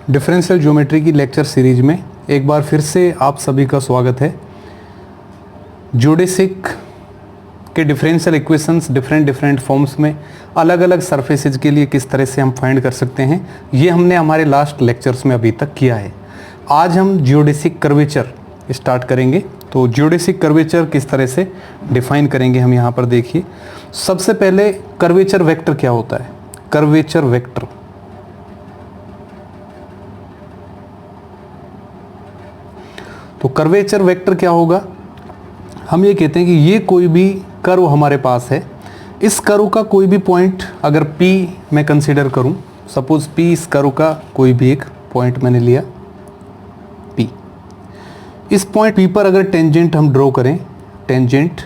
Differential geometry की lecture series में एक बार फिर से आप सभी का स्वागत है। ज्योडेसिक के डिफरेंशियल इक्वेशंस डिफरेंट फॉर्म्स में अलग अलग सरफेसेज के लिए किस तरह से हम फाइंड कर सकते हैं, ये हमने हमारे लास्ट लेक्चर्स में अभी तक किया है। आज हम ज्योडेसिक कर्वेचर स्टार्ट करेंगे। तो ज्योडेसिक कर्वेचर किस तरह से डिफाइन करेंगे हम यहाँ पर देखिए। सबसे पहले कर्वेचर वेक्टर क्या होता है। कर्वेचर वेक्टर तो कर्वेचर वेक्टर क्या होगा, हम ये कहते हैं कि ये कोई भी कर्व हमारे पास है, इस कर्व का कोई भी पॉइंट अगर P मैं कंसीडर करूं, सपोज P इस कर्व का कोई भी एक पॉइंट मैंने लिया P, इस पॉइंट P पर अगर टेंजेंट हम ड्रॉ करें, टेंजेंट,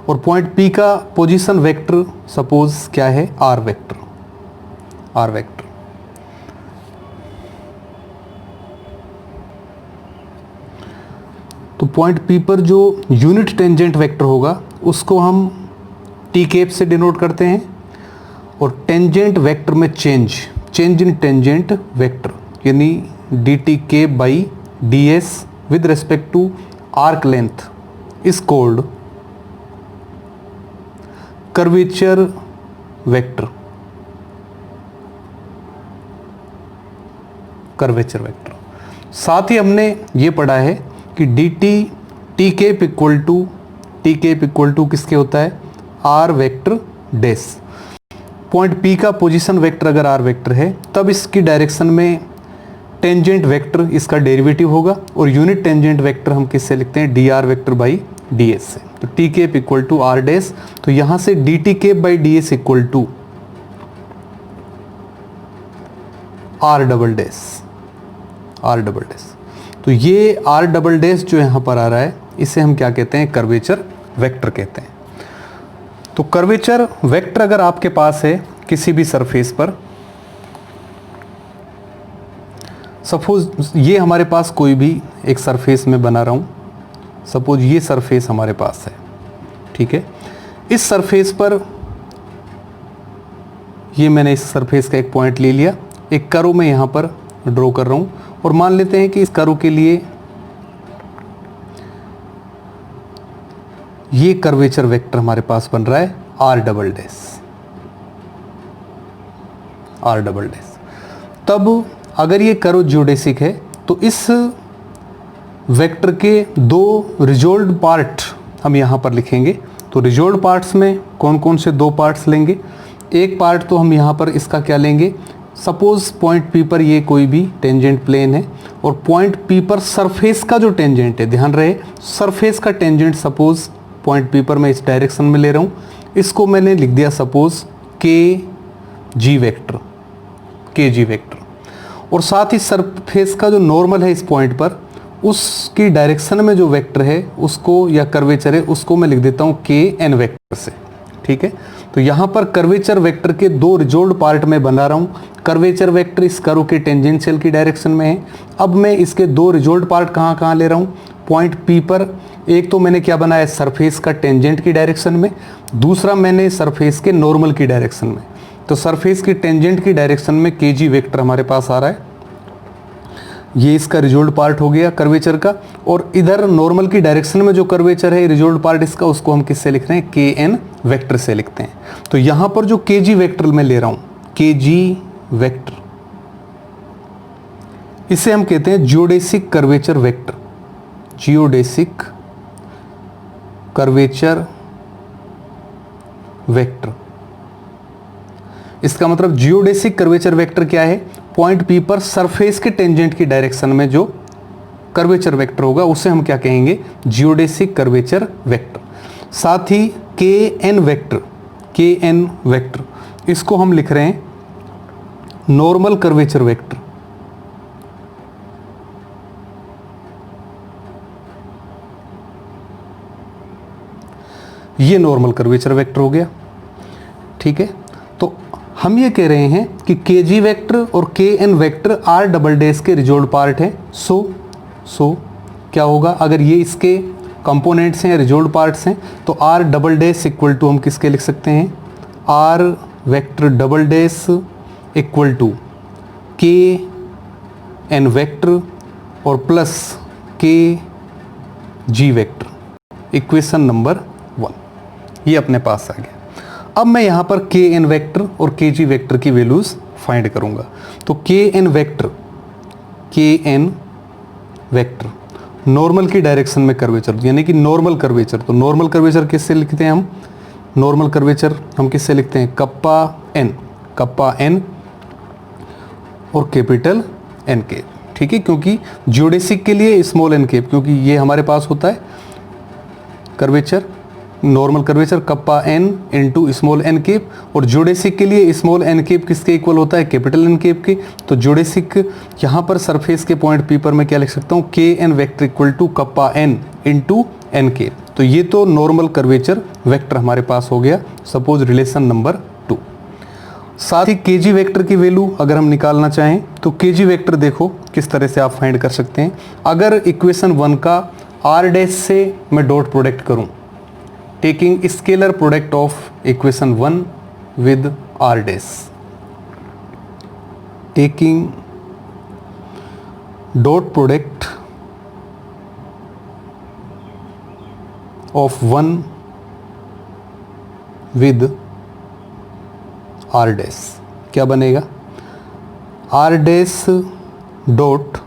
और पॉइंट P का पोजीशन वेक्टर सपोज क्या है, R वेक्टर, R वेक्टर। तो पॉइंट P पर जो यूनिट टेंजेंट वेक्टर होगा उसको हम T कैप से डिनोट करते हैं, और टेंजेंट वेक्टर में चेंज इन टेंजेंट वेक्टर यानी dt cap by ds with respect to arc length is called curvature vector. Curvature vector साथ ही हमने ये पढ़ा है कि टी कैप इक्वल टू किसके होता है, R vector dash. Point P का पोजीशन वेक्टर अगर आर वेक्टर है तब इसकी डायरेक्शन में टेंजेंट वेक्टर इसका डेरिवेटिव होगा, और यूनिट टेंजेंट वेक्टर हम किससे लिखते हैं, D R vector by D S से। तो T cap equal to R dash, तो यहाँ से D T cap by D S equal to R double dash, are double dash. तो ये आर डबल डैश जो यहाँ पर आ रहा है इसे हम क्या कहते हैं, कर्वेचर वेक्टर कहते हैं। तो कर्वेचर वेक्टर अगर आपके पास है किसी भी सरफेस पर, सपोज ये हमारे पास कोई भी एक सरफेस में बना रहा हूँ, सपोज ये सरफेस हमारे पास है, ठीक है। इस सरफेस पर ये मैंने इस सरफेस का एक पॉइंट ले लिया, एक कर्व में यहाँ पर ड्रॉ कर रहा हूँ, और मान लेते हैं कि इस कर्व के लिए ये कर्वेचर वेक्टर हमारे पास बन रहा है R double dash, are double dash. तब अगर ये कर्व ज्योडेसिक है तो इस वेक्टर के दो रिजोल्व पार्ट हम यहाँ पर लिखेंगे। तो रिजोल्व पार्ट्स में कौन कौन से दो पार्ट्स लेंगे, एक पार्ट तो हम यहाँ पर इसका क्या लेंगे, सपोज पॉइंट P पर ये कोई भी टेंजेंट प्लेन है, और पॉइंट P पर सरफेस का जो टेंजेंट है, ध्यान रहे सरफेस का टेंजेंट सपोज पॉइंट P पर मैं इस डायरेक्शन में ले रहा हूँ, इसको मैंने लिख दिया suppose kg vector, kg vector. और साथ ही सरफेस का जो नॉर्मल है इस पॉइंट पर, उसकी डायरेक्शन में जो वेक्टर है उसको, या कर्वेचर है उसको मैं लिख देता हूँ kn वेक्टर से, ठीक है। तो यहाँ पर कर्वेचर वेक्टर के दो रिजोल्व पार्ट में बना रहा हूँ। कर्वेचर वेक्टर इस कर्व के टेंजेंशियल की डायरेक्शन में है। अब मैं इसके दो रिजोल्व पार्ट कहाँ ले रहा हूँ, पॉइंट P पर एक तो मैंने क्या बनाया, सरफेस का टेंजेंट की डायरेक्शन में, दूसरा मैंने सरफेस के नॉर्मल की डायरेक्शन में। तो सरफेस की टेंजेंट की डायरेक्शन में kg वेक्टर हमारे पास आ रहा है, ये इसका रिजोल्व पार्ट हो गया कर्वेचर का। और इधर नॉर्मल की डायरेक्शन में जो कर्वेचर है रिजोल्व पार्ट इसका, उसको हम किससे लिख रहे हैं, kn वेक्टर से लिखते हैं। तो यहाँ पर जो kg वेक्टर मैं ले रहा हूँ, kg वेक्टर, इसे हम कहते हैं geodesic curvature vector, geodesic curvature vector. इसका मतलब जियोडेसिक कर्वेचर वेक्टर क्या है, पॉइंट P पर सरफेस के टेंजेंट की डायरेक्शन में जो कर्वेचर वेक्टर होगा उसे हम क्या कहेंगे, जियोडेसिक कर्वेचर वेक्टर। साथ ही kn वेक्टर, kn वेक्टर, इसको हम लिख रहे हैं नॉर्मल कर्वेचर वेक्टर। ये नॉर्मल कर्वेचर वेक्टर हो गया, ठीक है। तो हम ये कह रहे हैं कि kg वेक्टर और kn vector R double dash के रिजोल्व पार्ट है। सो क्या होगा, अगर ये इसके कंपोनेंट्स हैं, रिजोल्व पार्ट्स हैं, तो are double dash equal to हम किसके लिख सकते हैं, R vector double dash equal to N vector और प्लस के जी वेक्टर, इक्वेशन नंबर 1, ये अपने पास आ गया। अब मैं यहाँ पर के एन वेक्टर और के जी वेक्टर की वैल्यूज फाइंड करूँगा। तो के एन वेक्टर नॉर्मल की डायरेक्शन में कर्वेचर, यानी कि नॉर्मल कर्वेचर। तो नॉर्मल कर्वेचर किससे लिखते हैं हम? नॉर्मल कर्वेचर हम किससे लिखते हैं? कप्पा एन और कैपिटल एन के, ठीक है। क्योंकि जियोडेसिक के लिए स्मॉल एन केप, क्योंकि ये हमारे पास होता है curvature, normal curvature kappa N into small N cap, और जियोडेसिक के लिए स्मॉल एन केप किसके इक्वल होता है? कैपिटल एन केप के। तो जियोडेसिक यहाँ पर सरफेस के पॉइंट पी पर मैं क्या लिख सकता हूँ? K N vector equal to kappa N into N cap. तो ये तो नॉर्मल कर्वेचर वेक्टर हमारे पास हो गया, सपोज रिलेशन नंबर 2। साथ ही के जी वेक्टर की वैल्यू अगर हम निकालना चाहें तो के जी वेक्टर देखो किस तरह से आप फाइंड कर सकते हैं। अगर इक्वेशन 1 का आर डैश से मैं डॉट प्रोडक्ट करूं, taking scalar product of equation 1 with R dash, taking dot product of 1 with R dash, क्या बनेगा? R dash dot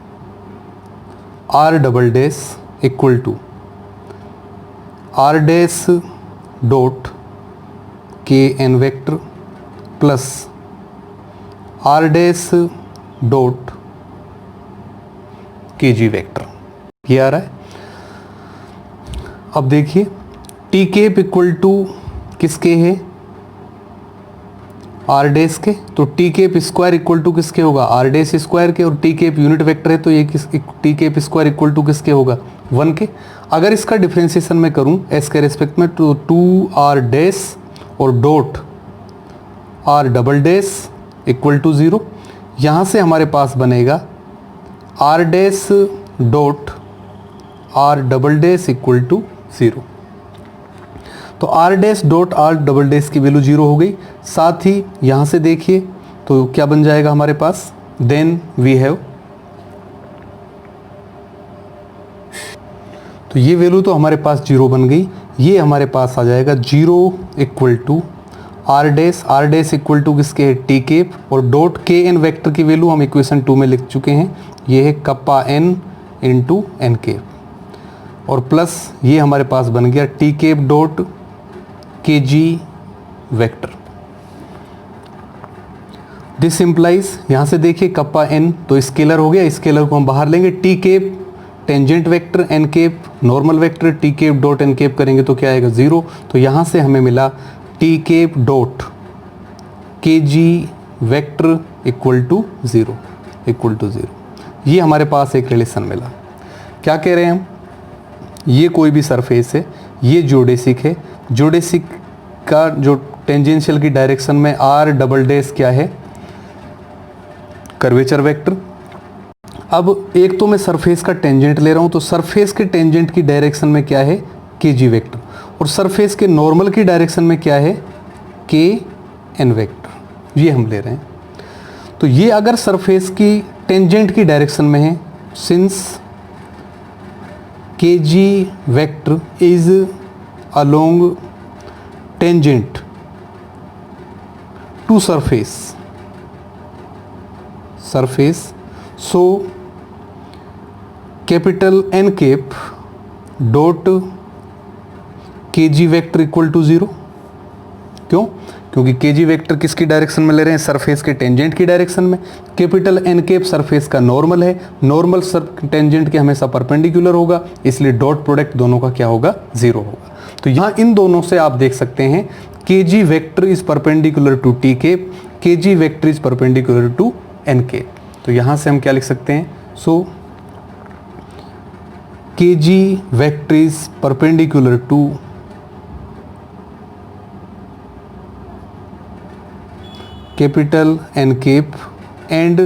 are double dash equal to R dash dot K N vector plus R dash dot K ji vector, ये आ रहा है। अब देखिए T cap equal to किसके है? Are dash के। तो T cap square equal to किसके होगा? आर डैश स्क्वायर के। और टी केप यूनिट वेक्टर है तो ये T cap square equal to किसके होगा? 1 के। अगर इसका डिफरेंशिएशन मैं करूं एस के रेस्पेक्ट में तो 2 आर डैश और dot are double dash equal to 0। यहाँ से हमारे पास बनेगा R dash dot are double dash equal to 0। तो are dash dot are double dash की वैल्यू 0 हो गई। साथ ही यहाँ से देखिए तो क्या बन जाएगा हमारे पास? देन वी हैव, तो ये वैल्यू तो हमारे पास 0 बन गई। ये हमारे पास आ जाएगा 0 equal to R dash equal to किसके है? T cap. और डॉट के एन वेक्टर की वैल्यू हम इक्वेशन 2 में लिख चुके हैं, ये है kappa N into N cap, और प्लस ये हमारे पास बन गया T cap dot K ji vector. This implies, यहाँ से देखिए कप्पा एन तो स्केलर हो गया, स्केलर को हम बाहर लेंगे। T cap tangent vector, N cap normal vector, T cap dot N cap करेंगे तो क्या आएगा? 0। तो यहाँ से हमें मिला T cap dot K ji vector equal to 0। ये हमारे पास एक रिलेशन मिला। क्या कह रहे हैं हम? ये कोई भी सरफेस है, ये जियोडेसिक है, जियोडेसिक का जो टेंजेंशियल की डायरेक्शन में आर डबल डैश क्या है? Curvature vector. अब एक तो मैं सरफेस का टेंजेंट ले रहा हूं, तो सरफेस के टेंजेंट की डायरेक्शन में क्या है? के जी वेक्टर। और सरफेस के नॉर्मल की डायरेक्शन में क्या है? के एन वेक्टर, ये हम ले रहे हैं। तो ये अगर सरफेस की टेंजेंट की डायरेक्शन में है, since K ji vector is along tangent to surface, so capital N cap dot K ji vector equal to 0। क्यों? क्योंकि के जी वेक्टर किसकी डायरेक्शन में ले रहे हैं? सरफेस के टेंजेंट की डायरेक्शन में। कैपिटल एन केप सरफेस का नॉर्मल है, नॉर्मल टेंजेंट के हमेशा परपेंडिकुलर होगा, इसलिए डॉट प्रोडक्ट दोनों का क्या होगा? 0 होगा। तो यहाँ इन दोनों से आप देख सकते हैं K ji vector is perpendicular to T cap, K ji vector is perpendicular to N cap. तो यहाँ से हम क्या लिख सकते हैं? So K ji vector is perpendicular to capital N cap and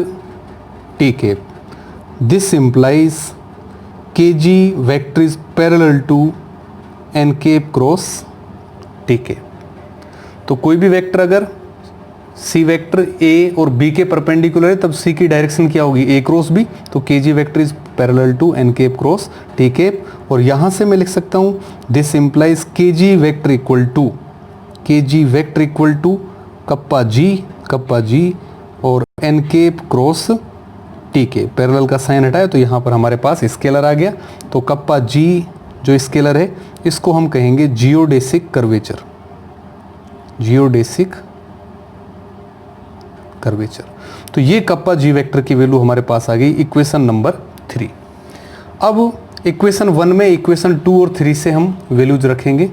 T cap. This implies K ji vector is parallel to N cap cross T cap. तो कोई भी वेक्टर अगर सी वेक्टर ए और बी के perpendicular है तब सी की direction क्या होगी, ए क्रॉस बी, तो K ji vector is parallel to N cap cross T cap. और यहाँ से मैं लिख सकता हूँ दिस इम्प्लाइज के जी वेक्टर इक्वल टू कप्पा जी और n cap cross T cap. Parallel का साइन हटाया तो यहाँ पर हमारे पास स्केलर आ गया। तो कप्पा जी जो स्केलर है इसको हम कहेंगे जियोडेसिक कर्वेचर, तो ये कप्पा जी वेक्टर की वैल्यू हमारे पास आ गई इक्वेशन नंबर 3। अब इक्वेशन 1 में इक्वेशन 2 और 3 से हम वैल्यूज रखेंगे।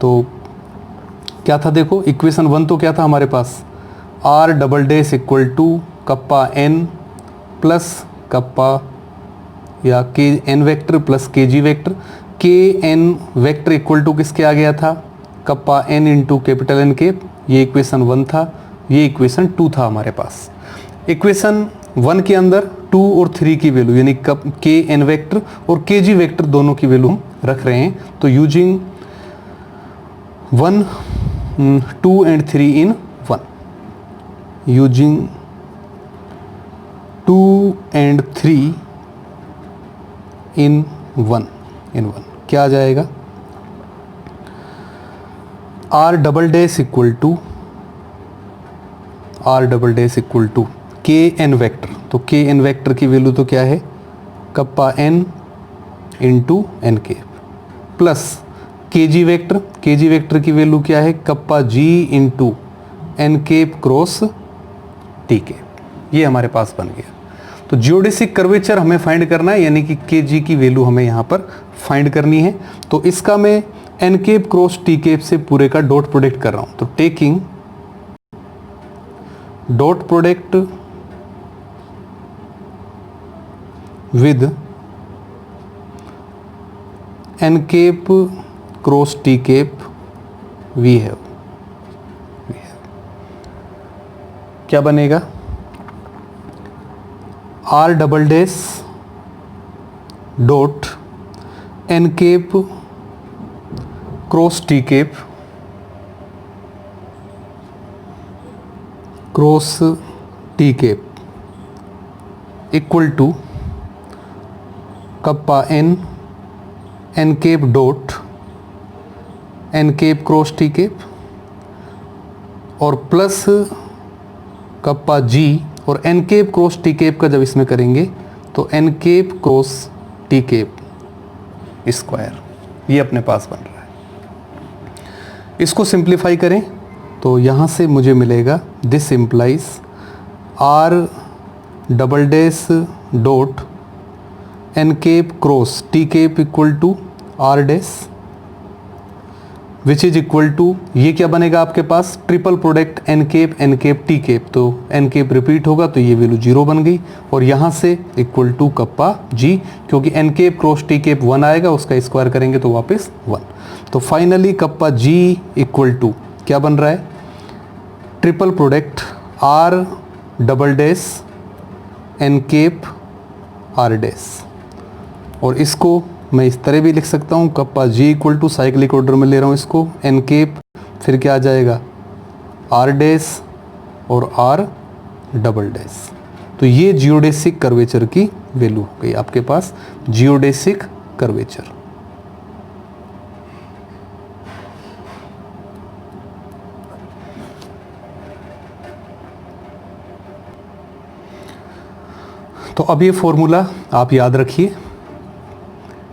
तो क्या था, देखो इक्वेशन 1 तो क्या था हमारे पास, R double dash equal to kappa N plus kappa या के एन वेक्टर प्लस के जी vector. K N vector equal to किसके आ गया था, kappa N into capital N cap. ये इक्वेशन 1 था, ये इक्वेशन 2 था हमारे पास। इक्वेशन 1 के अंदर 2 और 3 की वैल्यू यानी के एन वेक्टर और के जी वेक्टर दोनों की वैल्यू हम रख रहे हैं। तो using 1, 2 and 3 in 1, using 2 and 3 in 1 क्या आ जाएगा, R double dash equal to K N vector. तो के एन वेक्टर की वैल्यू तो क्या है, kappa N into N cap plus के जी वेक्टर की वैल्यू क्या है, kappa G into N cap cross T cap. ये हमारे पास बन गया। तो जियोडेसिक कर्वेचर हमें फाइंड करना है, यानी कि के जी की वैल्यू हमें यहाँ पर फाइंड करनी है। तो इसका मैं n cap cross T cap से पूरे का डॉट प्रोडक्ट कर रहा हूँ। तो taking dot product with n cap cross T cap we have क्या बनेगा, r double dash dot N cap cross T cap equal to kappa n cap dot N cap cross T cap और plus kappa जी और n cap cross T cap का जब इसमें करेंगे तो N cap cross T cap square, ये अपने पास बन रहा है। इसको सिंप्लीफाई करें तो यहाँ से मुझे मिलेगा this implies R double dash dot N cap cross T cap equal to R dash which is equal to, ये क्या बनेगा आपके पास, triple product N cap T cap. तो एन कैप रिपीट होगा तो ये वैल्यू 0 बन गई और यहाँ से इक्वल टू कप्पा जी, क्योंकि n cap cross T cap 1 आएगा, उसका स्क्वायर करेंगे तो वापस 1। तो finally kappa g equal to क्या बन रहा है, triple product r double dash n cap r dash. और इसको मैं इस तरह भी लिख सकता हूँ, kappa g equal to cyclic order में ले रहा हूँ इसको, एन कैप फिर क्या आ जाएगा आर डैश और आर डबल डैश। तो ये जियोडेसिक कर्वेचर की वैल्यू हो गई आपके पास, जियोडेसिक कर्वेचर। तो अब ये फॉर्मूला आप याद रखिए,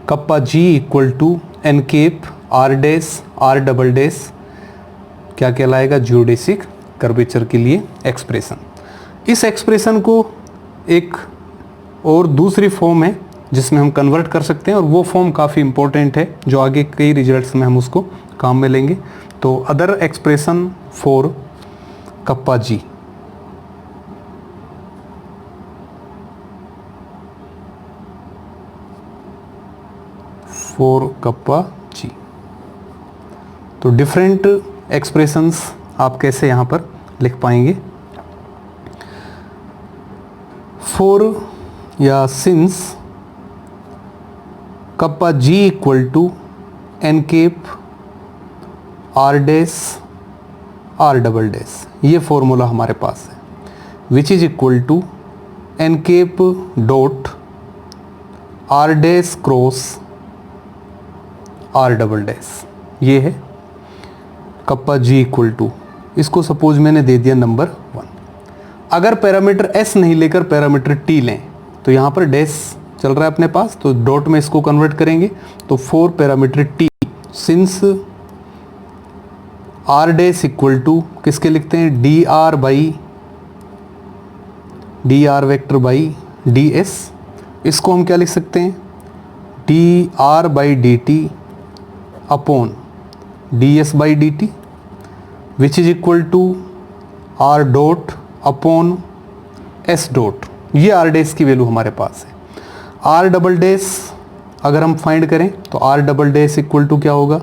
kappa g equal to N cap r dash are double dash क्या कहलाएगा, जियोडेसिक कर्वेचर के लिए एक्सप्रेशन। इस एक्सप्रेशन को एक और दूसरी फॉर्म है जिसमें हम कन्वर्ट कर सकते हैं और वो फॉर्म काफ़ी इंपॉर्टेंट है जो आगे कई रिजल्ट्स में हम उसको काम में लेंगे। तो other expression for kappa G, for kappa G, तो डिफरेंट एक्सप्रेशंस आप कैसे यहाँ पर लिख पाएंगे, फॉर या since kappa g equal to N cap r dash are double dash, ये फॉर्मूला हमारे पास है, which is equal to N cap dot r dash cross are double dash, ये है कप्पा जी इक्वल टू, इसको suppose मैंने दे दिया नंबर 1। अगर पैरामीटर एस नहीं लेकर पैरामीटर टी लें तो यहाँ पर डैश चल रहा है अपने पास, तो डॉट में इसको कन्वर्ट करेंगे तो 4 parameter t, since r dash equal to किसके लिखते हैं, D r by d are vector by D s, इसको हम क्या लिख सकते हैं, D r by D t upon d s by D t, which is equal to r dot upon S dot, ये आर डैश की value हमारे पास है। आर डबल डैश अगर हम फाइंड करें तो are double dash equal to क्या होगा,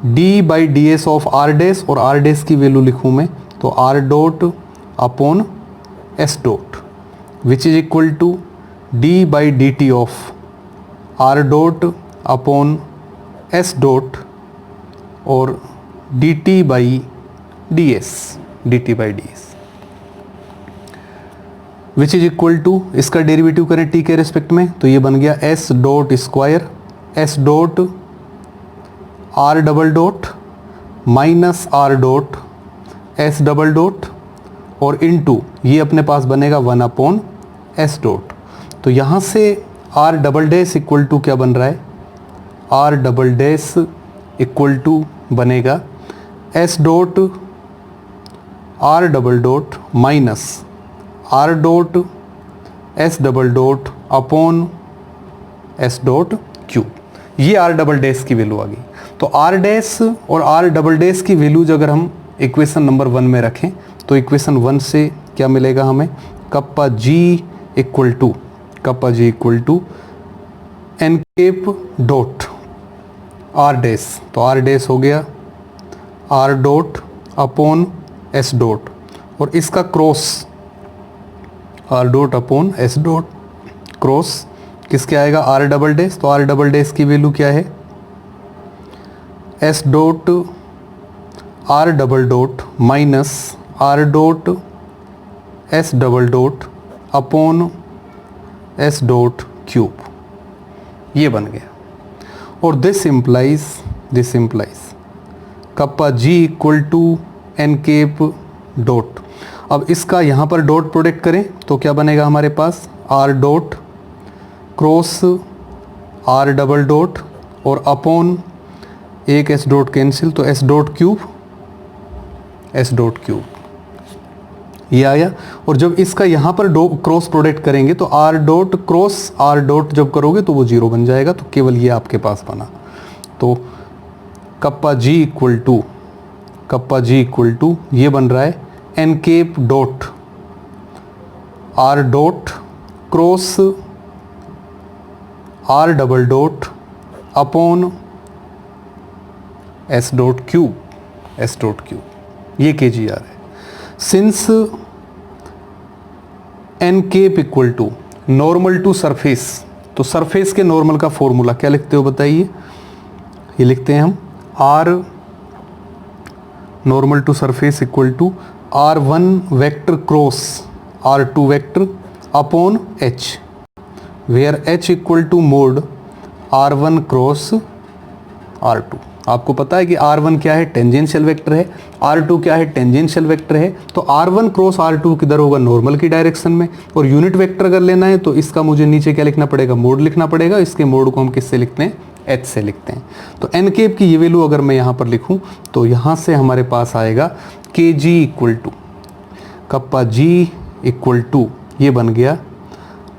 D by D S of R dash, और आर डैश की वैल्यू लिखूँ मैं तो R dot upon S dot, which is equal to D by D T of R dot upon S dot और D T by D S, D T by D S, which is equal to, इसका derivative करें T के respect में तो ये बन गया S dot square S dot are double dot minus are dot S double dot और into ये अपने पास बनेगा 1 अपॉन एस डॉट। तो यहाँ से R double dash equal to क्या बन रहा है, R double dash equal to बनेगा S dot are double dot minus are dot S double dot upon S dot cube, ये आर डबल डैश की वैल्यू आ गई। तो आर डैश और आर डबल डैश की वैल्यूज अगर हम इक्वेशन नंबर 1 में रखें तो इक्वेशन 1 से क्या मिलेगा हमें, kappa g equal to N cap dot r dash, तो आर डैश हो गया are dot upon S dot और इसका cross r dot upon S dot cross किसके आएगा, आर डबल डैश, तो आर डबल डैश की वैल्यू क्या है, s dot are double dot minus are dot S double dot upon S dot cube, ये बन गया। और this implies kappa g equal to N cap dot, अब इसका यहाँ पर डॉट प्रोडक्ट करें तो क्या बनेगा हमारे पास, R dot cross are double dot और अपॉन एक एस डॉट कैंसिल तो एस डॉट क्यूब, ये आया। और जब इसका यहाँ पर क्रॉस प्रोडक्ट करेंगे तो R dot cross r dot जब करोगे तो वो 0 बन जाएगा, तो केवल ये आपके पास बना। तो कप्पा जी इक्वल टू ये बन रहा है n cap dot r dot cross are double dot upon S dot cube, ये KGR है। Since n cap equal to normal to surface, तो सरफेस के नॉर्मल का फॉर्मूला क्या लिखते हो बताइए, ये लिखते हैं हम r normal to surface equal to R1 vector cross R2 vector upon H, where H equal to mod R1 cross R2। आपको पता है कि R1 क्या है, टेंजेंशियल वेक्टर है, R2 क्या है, टेंजेंशियल वेक्टर है। तो R1 क्रॉस R2 किधर होगा, नॉर्मल की डायरेक्शन में। और यूनिट वेक्टर अगर लेना है तो इसका मुझे नीचे क्या लिखना पड़ेगा, मोड लिखना पड़ेगा। इसके मोड को हम किससे लिखते हैं, H से लिखते हैं। तो एन कैप की ये वैल्यू अगर मैं यहाँ पर लिखूँ तो यहाँ से हमारे पास आएगा KG equal to kappa G equal to ये बन गया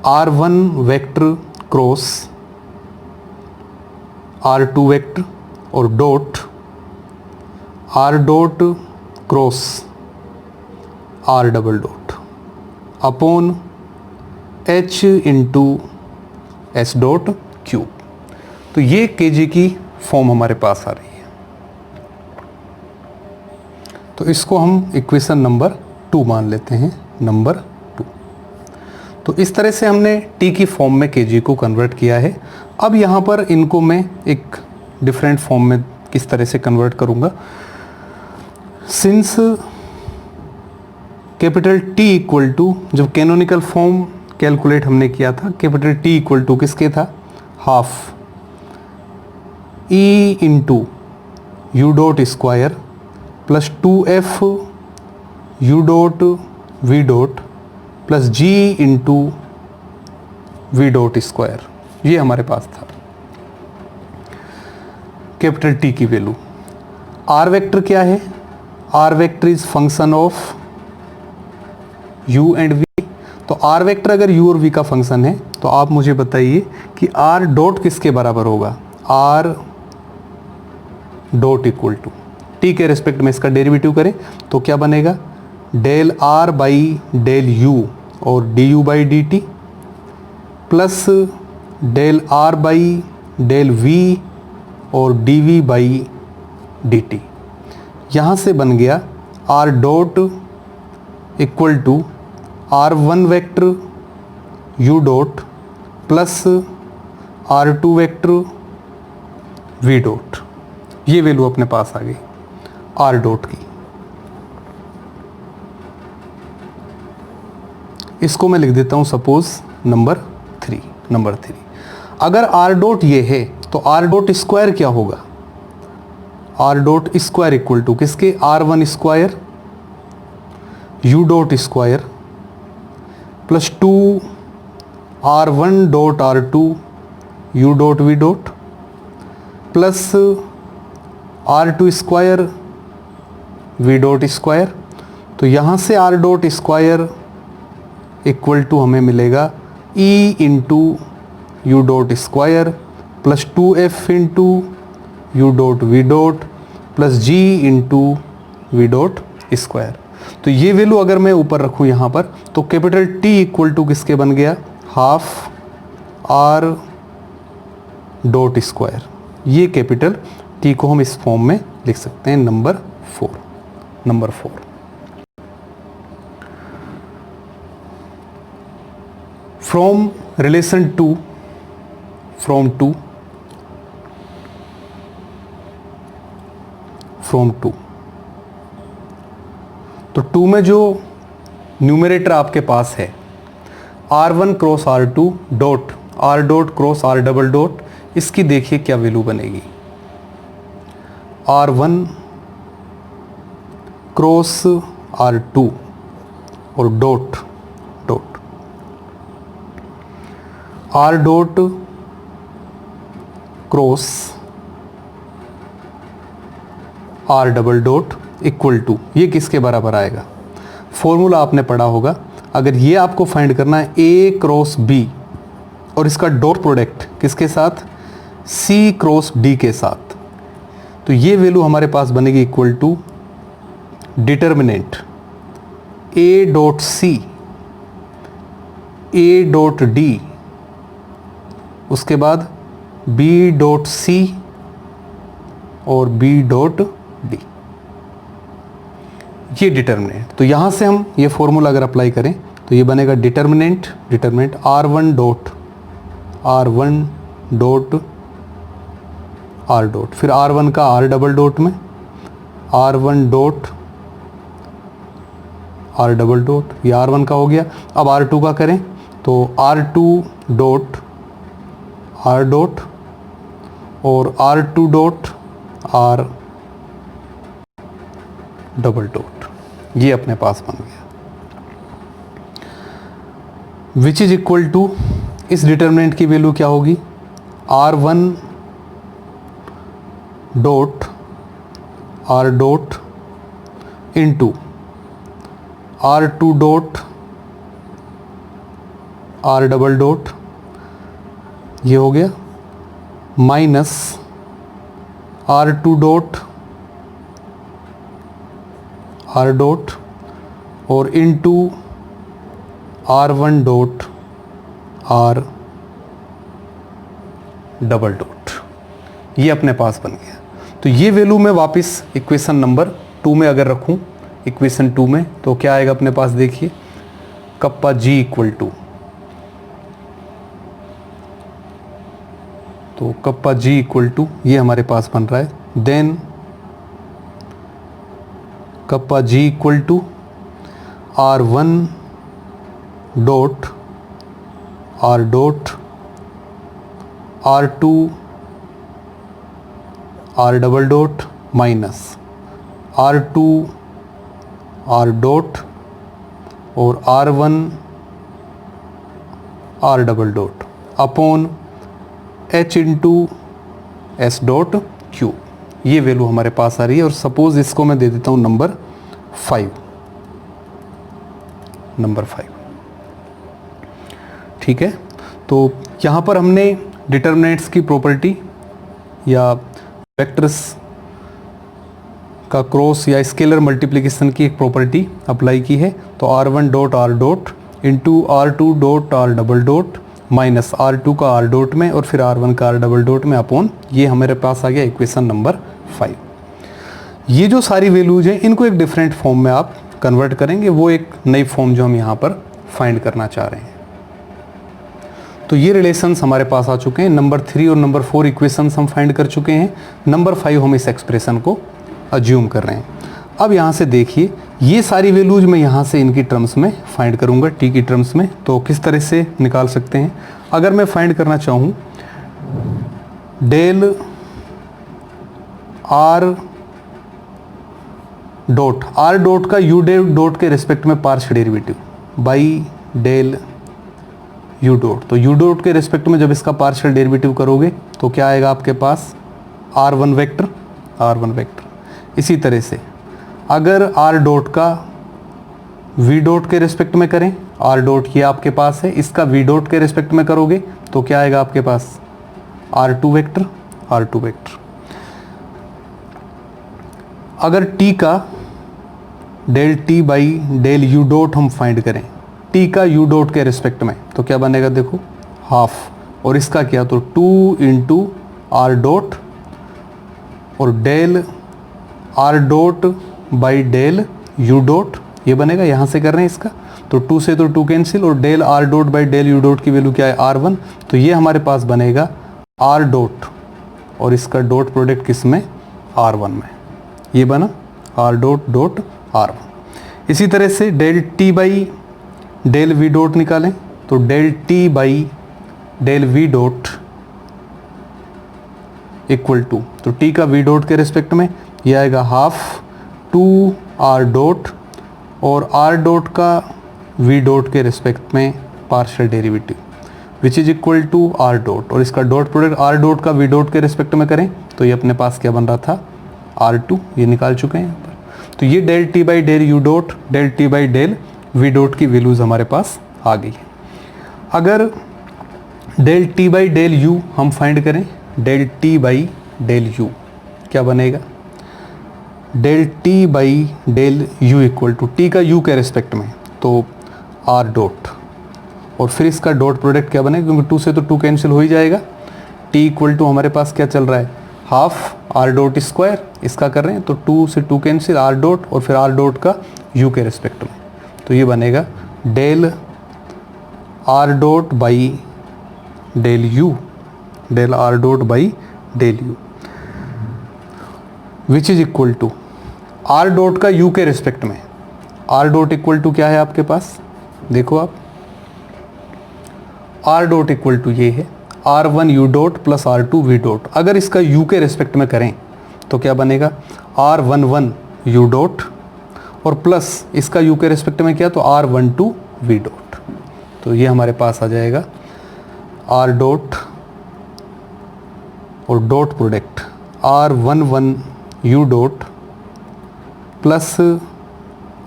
R1 vector cross R2 vector और dot R dot cross R double dot upon H into S dot cube. तो ये KG की फॉर्म हमारे पास आ रही है। तो इसको हम इक्वेशन नंबर 2 मान लेते हैं, नंबर 2। तो इस तरह से हमने T की फॉर्म में KG को कन्वर्ट किया है। अब यहाँ पर इनको मैं एक डिफरेंट फॉर्म में किस तरह से कन्वर्ट करूँगा। Since capital T equal to, जब कैनोनिकल फॉर्म कैलकुलेट हमने किया था, कैपिटल टी इक्वल टू किसके था, half E into U dot square plus 2f U dot V dot plus G into V dot square, ये हमारे पास था कैपिटल टी की वैल्यू। आर वेक्टर क्या है, R vector is function of U and V. तो R vector अगर U और वी का फंक्शन है तो आप मुझे बताइए कि आर डॉट किसके बराबर होगा, R dot equal to T के रिस्पेक्ट में इसका डेरिवेटिव करें तो क्या बनेगा, del R by del U और D U by D T plus del R by del V और D V by D T. यहाँ से बन गया are dot equal to R one vector U dot plus R two vector V dot, ये value अपने पास आ गई आर डॉट की। इसको मैं लिख देता हूं सपोज नंबर 3। अगर आर डॉट ये है तो आर डॉट स्क्वायर क्या होगा, R dot square equal to किसके, R one square U dot square plus 2 R one dot R two U dot V dot plus R two square V dot square. तो यहाँ से R dot square equal to हमें मिलेगा E into U dot square plus 2f into U dot V dot plus G into V dot square. तो ये value अगर मैं ऊपर रखूँ यहाँ पर तो कैपिटल टी इक्वल टू किसके बन गया, हाफ आर डॉट स्क्वायर। ये कैपिटल टी को हम इस फॉर्म में लिख सकते हैं number 4। From relation two, from two तो टू में जो न्यूमरेटर आपके पास है R1 cross R2 dot R dot cross R double dot, इसकी देखिए क्या वैल्यू बनेगी, R1 क्रॉस R2 और dot R dot cross R double dot equal to, ये किसके बराबर आएगा, फॉर्मूला आपने पढ़ा होगा। अगर ये आपको फाइंड करना है A क्रॉस B और इसका डॉट प्रोडक्ट किसके साथ, C क्रॉस D के साथ, तो ये वैल्यू हमारे पास बनेगी equal to determinant A dot C A dot D, उसके बाद B डॉट C और B डॉट D, ये डिटर्मिनेंट। तो यहाँ से हम ये फॉर्मूला अगर अप्लाई करें तो ये बनेगा determinant R1 dot R dot फिर R1 का R डबल डॉट में R1 dot R double dot, ये R1 का हो गया। अब R2 का करें तो R2 डॉट R डॉट और R2 dot R double dot, ये अपने पास बन गया, विच इज इक्वल टू, इस डिटर्मिनेंट की वैल्यू क्या होगी, R1 dot R dot into R2 dot R double dot, ये हो गया minus R2 dot R dot और into R1 dot R double dot, ये अपने पास बन गया। तो ये वैल्यू मैं वापस इक्वेशन नंबर 2 में अगर रखूं, इक्वेशन 2 में तो क्या आएगा अपने पास, देखिए कप्पा जी इक्वल टू, तो कप्पा जी इक्वल टू ये हमारे पास बन रहा है, then kappa g equal to R1 dot R dot R2 R double dot minus R2 R dot और R1 R double dot upon H into S dot Q। ये value हमारे पास आ रही है। और सपोज इसको मैं दे देता हूँ नंबर 5, ठीक है। तो यहाँ पर हमने डिटर्मिनेंट्स की प्रॉपर्टी या वेक्टर्स का क्रॉस या स्केलर मल्टीप्लिकेशन की एक प्रॉपर्टी अप्लाई की है। तो R1 dot R dot into R2 dot R double dot minus R2 का R डॉट में और फिर R1 का R डबल डॉट में अपॉन, ये हमारे पास आ गया इक्वेशन नंबर 5। ये जो सारी वैल्यूज हैं इनको एक डिफरेंट फॉर्म में आप कन्वर्ट करेंगे, वो एक नई फॉर्म जो हम यहाँ पर फाइंड करना चाह रहे हैं। तो ये रिलेशंस हमारे पास आ चुके हैं। नंबर 3 और नंबर 4 इक्वेशंस हम फाइंड कर चुके हैं। नंबर 5 हम इस एक्सप्रेशन को अज्यूम कर रहे हैं। अब यहाँ से देखिए, ये सारी वैल्यूज मैं यहाँ से इनकी टर्म्स में फाइंड करूँगा, टी की टर्म्स में। तो किस तरह से निकाल सकते हैं? अगर मैं फाइंड करना चाहूँ डेल R डॉट का यू डॉट के रिस्पेक्ट में partial derivative by del you dot. तो यू डॉट के रिस्पेक्ट में जब इसका पार्शियल डेरिवेटिव करोगे तो क्या आएगा आपके पास? R1 vector. इसी तरह से अगर R डॉट का V डॉट के रिस्पेक्ट में करें, R डॉट ये आपके पास है, इसका V डॉट के रिस्पेक्ट में करोगे तो क्या आएगा आपके पास? R2 vector. अगर T का del T by del U dot हम फाइंड करें T का U डॉट के रिस्पेक्ट में तो क्या बनेगा? देखो हाफ, और इसका क्या? तो 2 इंटू R डॉट और del R dot by del U dot, ये बनेगा। यहाँ से कर रहे हैं इसका, तो 2 से तो 2 कैंसिल, और del R dot by del U dot की वैल्यू क्या है? R1। तो ये हमारे पास बनेगा R डॉट और इसका डॉट प्रोडक्ट किस में? R1 में। ये बना R डॉट R1। इसी तरह से del T by del V dot निकालें तो del T by del V dot equal to, तो T का V डॉट के रिस्पेक्ट में ये आएगा हाफ 2 R डॉट और R डॉट का V डॉट के रिस्पेक्ट में partial derivative which is equal to R dot, और इसका डॉट प्रोडक्ट R डॉट का V डॉट के रिस्पेक्ट में करें तो ये अपने पास क्या बन रहा था? R2। ये निकाल चुके हैं यहाँ पर। तो ये del T by del U dot, del T by del V dot की वैल्यूज हमारे पास आ गई है। अगर del T by del U हम फाइंड करें, del T by del U क्या बनेगा? Del T by del U equal to T का U के रेस्पेक्ट में तो R डॉट, और फिर इसका डॉट प्रोडक्ट क्या बनेगा? क्योंकि 2 से तो 2 कैंसिल हो ही जाएगा। T इक्वल टू हमारे पास क्या चल रहा है? हाफ R डॉट स्क्वायर, इसका कर रहे हैं तो 2 से 2 कैंसिल, R डॉट और फिर R डॉट का U के रेस्पेक्ट में, तो ये बनेगा del R dot by del U, del R dot by del U which is equal to R dot का U के रिस्पेक्ट में। R डॉट इक्वल टू क्या है आपके पास? देखो आप, R डॉट इक्वल टू ये है R1 U dot plus R2 V dot. अगर इसका U के रिस्पेक्ट में करें तो क्या बनेगा? R11 U डॉट और प्लस इसका U के रिस्पेक्ट में क्या? तो R12 V डॉट। तो ये हमारे पास आ जाएगा R डॉट और dot product R11 U dot plus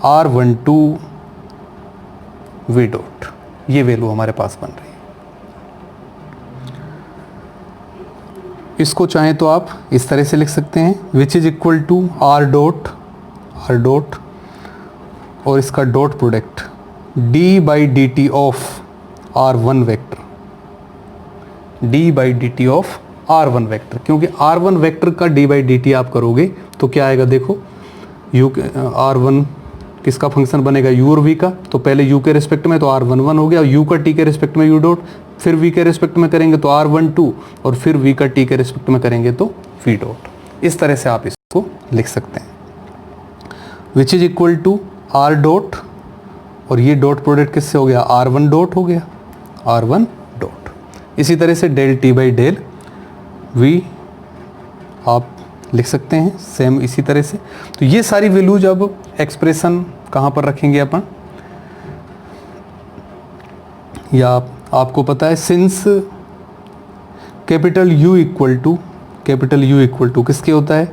R12 V dot. ये वैल्यू हमारे पास बन रही है। इसको चाहें तो आप इस तरह से लिख सकते हैं which is equal to R dot और इसका dot product d by D T of R1 vector, d by D T of R1 vector, क्योंकि R1 वेक्टर का d बाई डी टी आप करोगे तो क्या आएगा? देखो u R1 किसका फंक्शन बनेगा? u और v का। तो पहले u के रिस्पेक्ट में तो R11 हो गया, u का t के रिस्पेक्ट में u डॉट, फिर v के रिस्पेक्ट में करेंगे तो R12 और फिर v का t के रिस्पेक्ट में करेंगे तो v डॉट। इस तरह से आप इसको लिख सकते हैं which is equal to R dot और ये डॉट प्रोडक्ट किससे हो गया, R1 डॉट हो गया, R1 डॉट। इसी तरह से del T by del v आप लिख सकते हैं सेम इसी तरह से। तो ये सारी वैल्यूज अब एक्सप्रेशन कहाँ पर रखेंगे अपन, या आपको पता है since capital U equal to किसके होता है,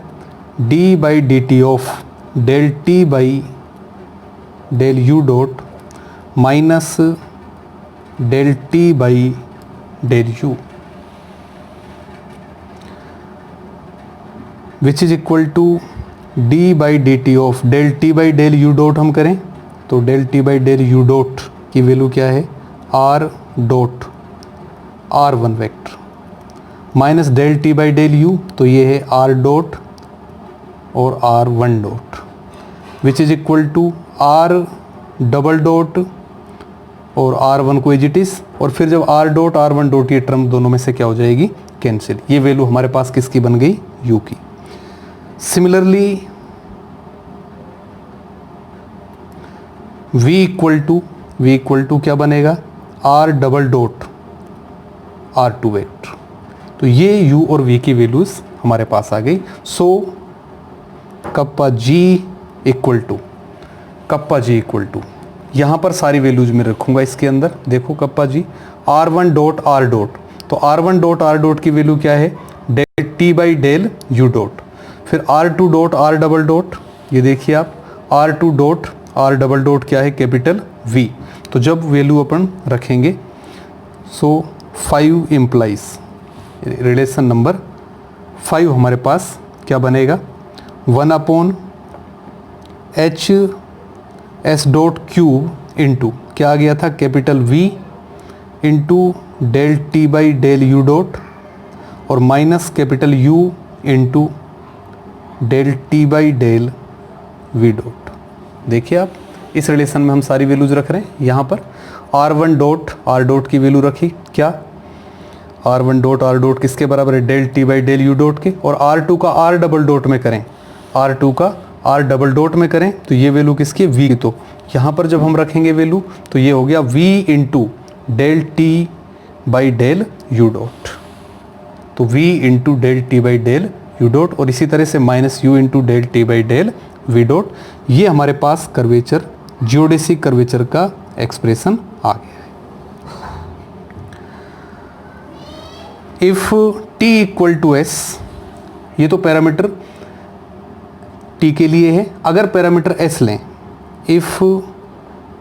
d by D T of del T by del you dot minus del T by del u which is equal to D by D T of del T by del you dot हम करें तो del T by del you dot की value क्या है, r dot R1 vector minus del T by del u, तो ये है R dot और R1 dot which is equal to R double dot और R1 को एज इट इज, और फिर जब R डॉट R1 डॉट ये टर्म दोनों में से क्या हो जाएगी, कैंसिल। ये वैल्यू हमारे पास किसकी बन गई, U की। सिमिलरली V इक्वल टू क्या बनेगा, R double dot R2 vector. तो ये U और V की वैल्यूज हमारे पास आ गई। So kappa G equal to यहाँ पर सारी वैल्यूज में रखूँगा इसके अंदर। देखो kappa G R1 dot R dot, तो R1 डॉट R डॉट की वैल्यू क्या है, del T by del you dot, फिर R2 dot R double dot, ये देखिए आप R2 dot R double dot क्या है, कैपिटल V। तो जब वैल्यू अपन रखेंगे सो 5 इम्प्लाइज रिलेशन नंबर 5 हमारे पास क्या बनेगा, 1 upon H S dot cube into क्या आ गया था, capital V into del T by del you dot और minus capital U into del T by del V dot. देखिए आप इस रिलेशन में हम सारी वैल्यूज रख रहे हैं। यहाँ पर R1 डॉट R डॉट की वैल्यू रखी, क्या R1 डॉट R डॉट किसके बराबर है, del T by del you dot के, और R2 का R डबल डॉट में करें, R2 का R डबल डॉट में करें तो ये वैल्यू किसकी, V की। तो यहाँ पर जब हम रखेंगे वैल्यू तो ये हो गया V into del T by del you dot, तो V into del T by del you dot, और इसी तरह से minus U into del T by del V dot. ये हमारे पास कर्वेचर जियोडेसिक कर्वेचर का एक्सप्रेशन आ गया है। If t equal to s, ये तो पैरामीटर t के लिए है। अगर पैरामीटर s लें, if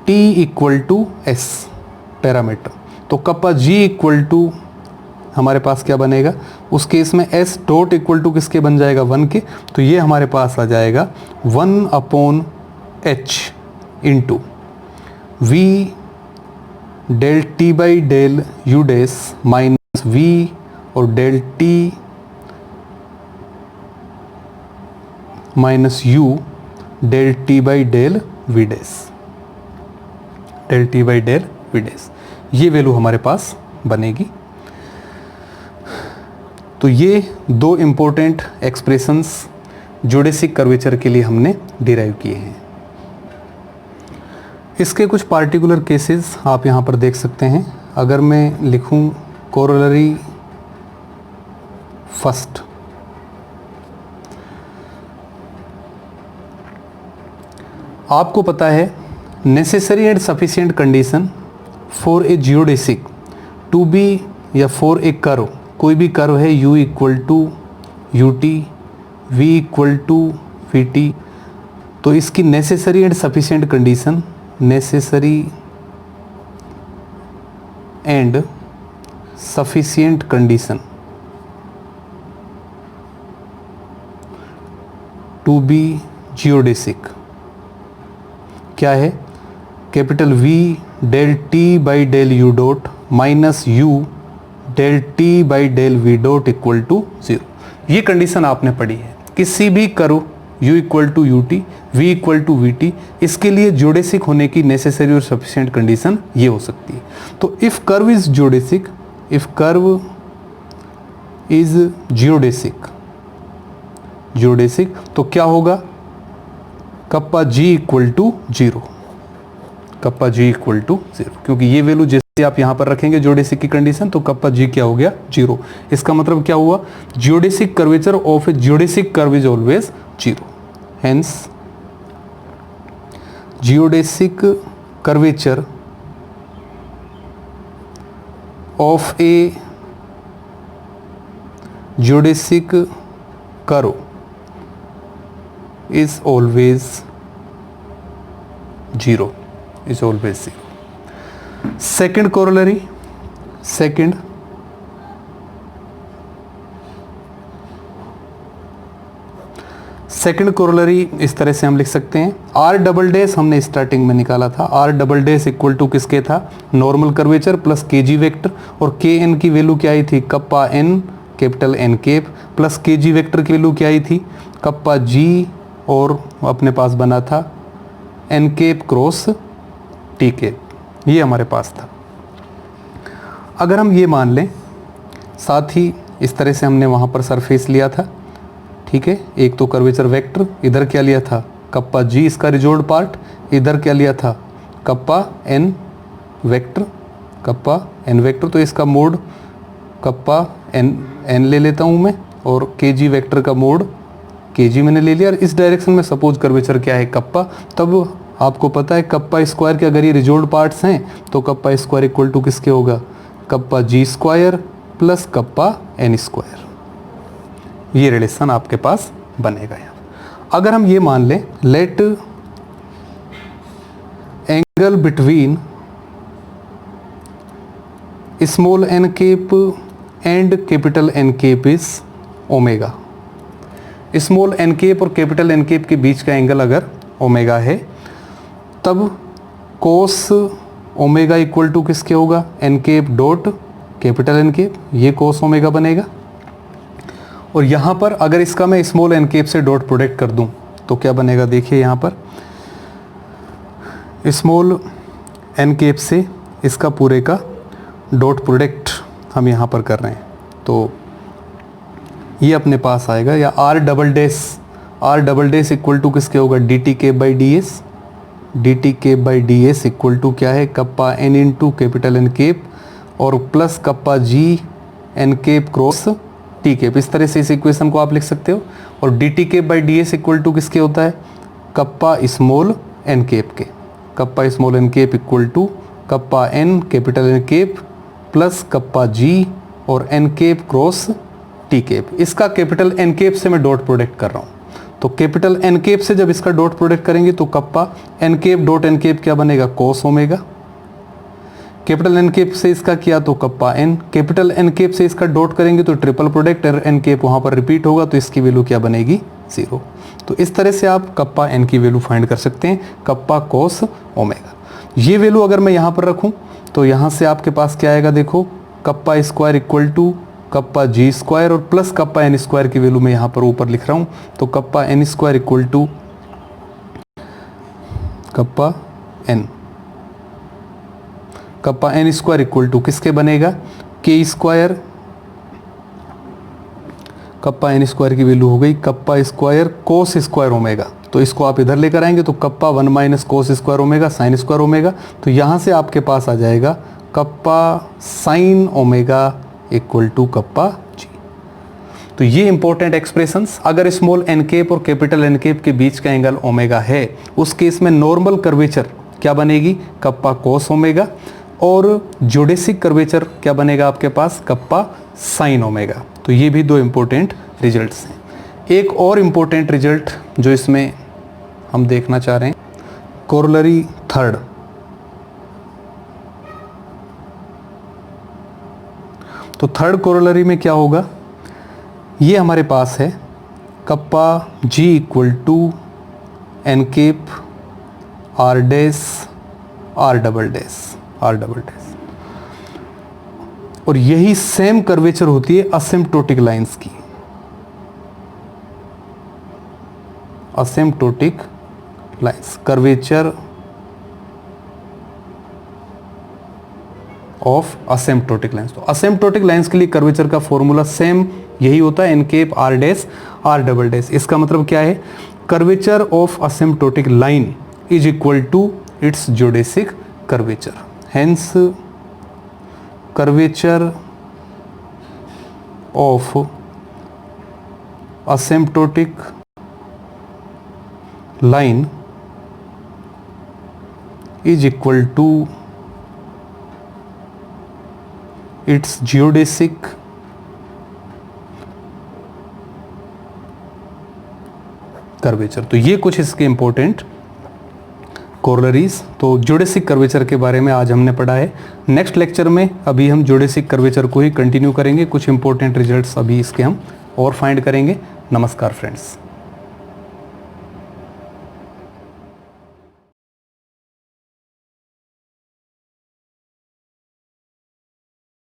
t equal to s parameter, तो कप्पा g इक्वल टू हमारे पास क्या बनेगा, उस केस में s डॉट इक्वल टू किसके बन जाएगा, 1 के। तो ये हमारे पास आ जाएगा 1 upon h into v del T by del u dash minus v और del t minus u del T by del v dash, del T by del v dash. ये वैल्यू हमारे पास बनेगी। तो ये दो इम्पोर्टेंट एक्सप्रेशंस जियोडेसिक कर्वेचर के लिए हमने डिराइव किए हैं। इसके कुछ पार्टिकुलर केसेस आप यहाँ पर देख सकते हैं। अगर मैं लिखूँ कोरोलरी फर्स्ट, आपको पता है necessary and sufficient condition for a geodesic to be, या फॉर ए कर्व, कोई भी कर्व है u equal to u t, v equal to v t, तो इसकी necessary and sufficient condition, necessary and sufficient condition to be geodesic क्या है, capital V del T by del you dot minus U del T by del v dot equal to 0। ये condition आपने पढ़ी है। किसी भी curve u equal to u t, v equal to v t, इसके लिए जियोडेसिक होने की नेसेसरी और सफिशिएंट कंडीशन ये हो सकती है। तो if curve is geodesic, if curve is geodesic तो क्या होगा, kappa g equal to 0। Kappa g equal to 0, क्योंकि ये वैल्यू जैसे आप यहाँ पर रखेंगे जियोडेसिक की कंडीशन, तो कप्पा जी क्या हो गया 0। इसका मतलब क्या हुआ, geodesic curvature of A geodesic curve is always 0, hence geodesic curvature of A geodesic curve is always 0, is always 0. Second corollary, second corollary इस तरह से हम लिख सकते हैं, R डबल डैश हमने स्टार्टिंग में निकाला था, R double dash equal to किसके था, नॉर्मल कर्वेचर प्लस के जी वेक्टर, और के एन की वैल्यू क्या आई थी, kappa N capital N cap, plus के जी वेक्टर की वैल्यू क्या आई थी, कप्पा जी, और अपने पास बना था n cap cross T cap, ये हमारे पास था। अगर हम ये मान लें, साथ ही इस तरह से हमने वहाँ पर सरफेस लिया था, ठीक है, एक तो कर्वेचर वेक्टर, इधर क्या लिया था कप्पा जी इसका रिजोल्व पार्ट, इधर क्या लिया था kappa n vector, kappa n vector, तो इसका मोड कप्पा एन ले लेता हूँ मैं, और के जी वेक्टर का मोड के जी मैंने ले लिया, और इस डायरेक्शन में सपोज कर्वेचर क्या है कप्पा, तब आपको पता है कप्पा स्क्वायर के अगर ये रिजोल्व पार्ट्स हैं तो कप्पा स्क्वायर इक्वल टू किसके होगा, कप्पा जी square plus kappa N square, ये रिलेशन आपके पास बनेगा यहाँ। अगर हम ये मान लें, let angle between small N cap and capital N cap is omega, small N cap और कैपिटल एन केप के बीच का एंगल अगर ओमेगा है, तब कोस ओमेगा इक्वल टू किसके होगा, n cap dot capital N cap, ये कोस ओमेगा बनेगा। और यहाँ पर अगर इसका मैं स्मॉल एन केप से डॉट प्रोडक्ट कर दूँ तो क्या बनेगा, देखिए यहाँ पर स्मॉल एन केप से इसका पूरे का डॉट प्रोडक्ट हम यहाँ पर कर रहे हैं, तो ये अपने पास आएगा, या R double dash equal to किसके होगा, D T cap by D S, D T cap by D S equal to क्या है, kappa N into capital N cap और plus kappa G N cap cross T cap, इस तरह से इस equation को आप लिख सकते हो। और D T cap by D S equal to किसके होता है, कप्पा स्मॉल एन केप के, kappa small N cap equal to kappa N capital N cap plus kappa जी और N cap cross T cap. इसका कैपिटल एन केप से मैं dot product कर रहा हूँ, तो कैपिटल एन केप से जब इसका डॉट प्रोडक्ट करेंगे तो kappa n cap dot N cap क्या बनेगा, cos omega. Capital N cap से इसका किया तो kappa N, capital N cap से इसका डॉट करेंगे तो ट्रिपल प्रोडक्ट एन केप वहाँ पर रिपीट होगा, तो इसकी वैल्यू क्या बनेगी 0। तो इस तरह से आप कप्पा एन की वैल्यू फाइंड कर सकते हैं, कप्पा कोस ओमेगा। ये वैल्यू अगर मैं यहाँ पर रखूँ तो यहाँ से आपके पास क्या आएगा, देखो kappa square equal to kappa ji square और प्लस कप्पा एन स्क्वायर की वैल्यू मैं यहाँ पर ऊपर लिख रहा हूँ, तो kappa N square equal to kappa N square equal to किसके बनेगा, k square, kappa N square की वैल्यू हो गई kappa square cos square omega, तो इसको आप इधर लेकर आएंगे तो kappa 1 minus cos square omega sine square omega, तो यहाँ से आपके पास आ जाएगा kappa sine omega equal to kappa G. तो ये इंपॉर्टेंट एक्सप्रेशंस, अगर स्मॉल एन केप और कैपिटल एन केप के बीच का एंगल ओमेगा है, उस केस में नॉर्मल कर्वेचर क्या बनेगी, कप्पा कोस ओमेगा, और जियोडेसिक कर्वेचर क्या बनेगा आपके पास, कप्पा साइन ओमेगा। तो ये भी दो इंपॉर्टेंट रिजल्ट्स हैं। एक और इंपॉर्टेंट रिजल्ट जो इसमें हम देखना चाह रहे हैं, कोरोलरी थर्ड, तो थर्ड कोरोलरी में क्या होगा, ये हमारे पास है kappa g equal to N cap R dash are double dash, और यही सेम कर्वेचर होती है असिम्प्टोटिक लाइंस की, asymptotic lines, curvature of asymptotic lines. तो असिम्प्टोटिक लाइंस के लिए कर्वेचर का फॉर्मूला सेम यही होता है, N cap R dash are double dash. इसका मतलब क्या है, curvature of asymptotic line is equal to its geodesic curvature. Hence, curvature of asymptotic line is equal to its geodesic curvature. तो ये कुछ इसके इंपॉर्टेंट कोरोलरीज। तो जियोडेसिक कर्वेचर के बारे में आज हमने पढ़ा है। नेक्स्ट लेक्चर में अभी हम जियोडेसिक कर्वेचर को ही कंटिन्यू करेंगे, कुछ इंपॉर्टेंट रिजल्ट्स अभी इसके हम और फाइंड करेंगे। नमस्कार फ्रेंड्स।